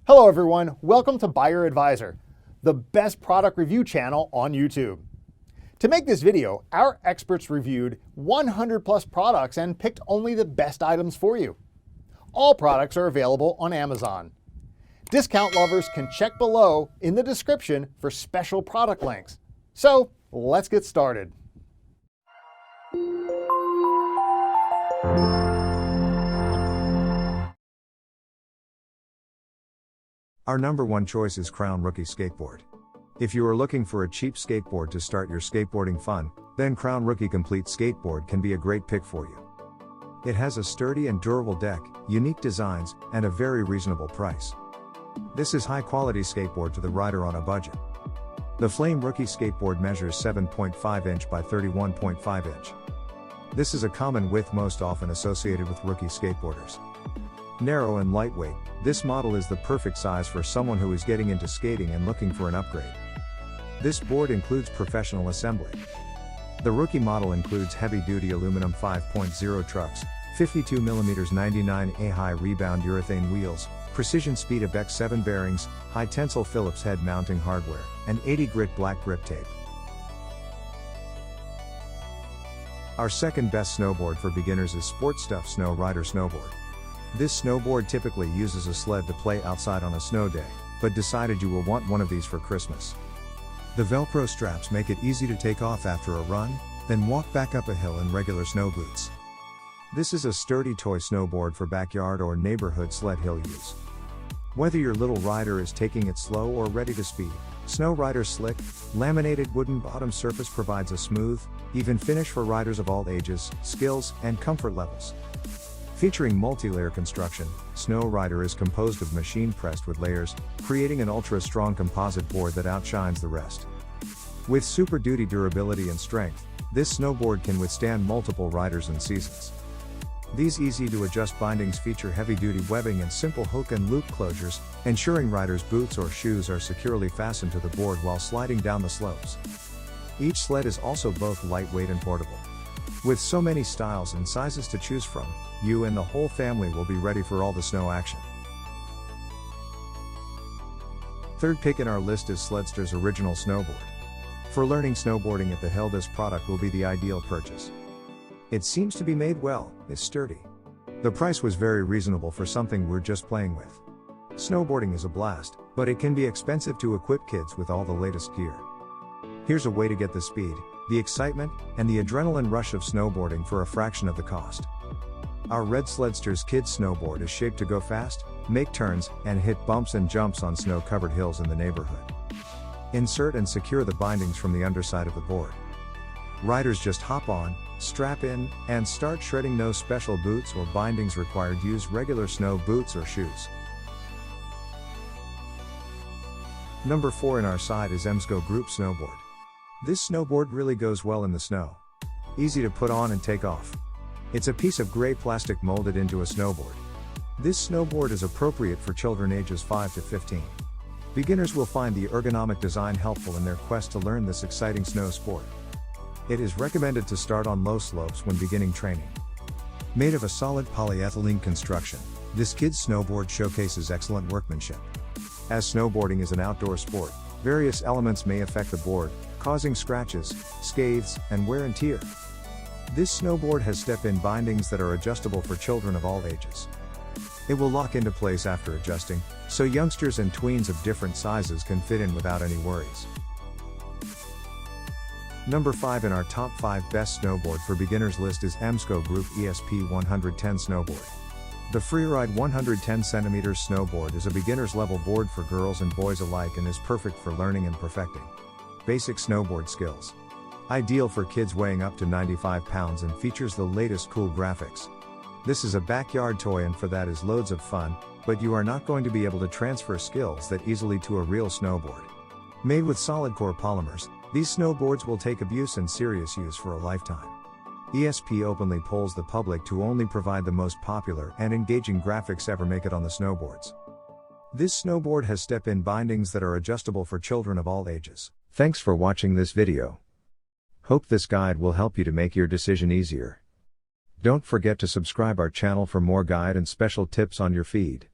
Hello everyone, welcome to Buyer Advisor, the best product review channel on YouTube. To make this video, our experts reviewed 100 plus products and picked only the best items for you. All products are available on Amazon. Discount lovers can check below in the description for special product links. So let's get started. Our number one choice is Crown Rookie Skateboard. If you are looking for a cheap skateboard to start your skateboarding fun, then Crown Rookie Complete Skateboard can be a great pick for you. It has a sturdy and durable deck, unique designs, and a very reasonable price. This is high-quality skateboard to the rider on a budget. The Flame Rookie Skateboard measures 7.5 inch by 31.5 inch. This is a common width most often associated with rookie skateboarders. Narrow and lightweight, this model is the perfect size for someone who is getting into skating and looking for an upgrade. This board includes professional assembly. The Rookie model includes heavy-duty aluminum 5.0 trucks, 52mm 99A high rebound urethane wheels, precision speed ABEX 7 bearings, high-tensile Phillips head mounting hardware, and 80 grit black grip tape. Our second best snowboard for beginners is Sport Stuff Snow Rider Snowboard. This snowboard typically uses a sled to play outside on a snow day, but decided you will want one of these for Christmas. The Velcro straps make it easy to take off after a run, then walk back up a hill in regular snow boots. This is a sturdy toy snowboard for backyard or neighborhood sled hill use. Whether your little rider is taking it slow or ready to speed, Snow Rider's slick, laminated wooden bottom surface provides a smooth, even finish for riders of all ages, skills, and comfort levels. Featuring multi-layer construction, Snow Rider is composed of machine-pressed wood layers, creating an ultra-strong composite board that outshines the rest. With Super Duty durability and strength, this snowboard can withstand multiple riders and seasons. These easy-to-adjust bindings feature heavy-duty webbing and simple hook and loop closures, ensuring riders' boots or shoes are securely fastened to the board while sliding down the slopes. Each sled is also both lightweight and portable. With so many styles and sizes to choose from, you and the whole family will be ready for all the snow action. Third pick in our list is Sledster's Original Snowboard. For learning snowboarding at the hill, this product will be the ideal purchase. It seems to be made well, is sturdy. The price was very reasonable for something we're just playing with. Snowboarding is a blast, but it can be expensive to equip kids with all the latest gear. Here's a way to get the speed, the excitement, and the adrenaline rush of snowboarding for a fraction of the cost. Our red Sledster's Kids Snowboard is shaped to go fast, make turns, and hit bumps and jumps on snow-covered hills in the neighborhood. Insert and secure the bindings from the underside of the board. Riders just hop on, strap in, and start shredding. No special boots or bindings required. Use regular snow boots or shoes. Number 4 in our side is EMSGO Group Snowboard. This snowboard really goes well in the snow. Easy to put on and take off. It's a piece of gray plastic molded into a snowboard. This snowboard is appropriate for children ages 5 to 15. Beginners will find the ergonomic design helpful in their quest to learn this exciting snow sport. It is recommended to start on low slopes when beginning training. Made of a solid polyethylene construction, this kid's snowboard showcases excellent workmanship. As snowboarding is an outdoor sport, various elements may affect the board, causing scratches, scathes, and wear and tear. This snowboard has step-in bindings that are adjustable for children of all ages. It will lock into place after adjusting, so youngsters and tweens of different sizes can fit in without any worries. Number 5 in our top 5 best snowboard for beginners list is EMSGO Group ESP 110 Snowboard. The Freeride 110 cm snowboard is a beginner's level board for girls and boys alike and is perfect for learning and perfecting basic snowboard skills. Ideal for kids weighing up to 95 pounds and features the latest cool graphics. This is a backyard toy and for that is loads of fun, but you are not going to be able to transfer skills that easily to a real snowboard. Made with solid core polymers, these snowboards will take abuse and serious use for a lifetime. ESP openly polls the public to only provide the most popular and engaging graphics ever make it on the snowboards. This snowboard has step-in bindings that are adjustable for children of all ages. Thanks for watching this video. Hope this guide will help you to make your decision easier. Don't forget to subscribe our channel for more guide and special tips on your feed.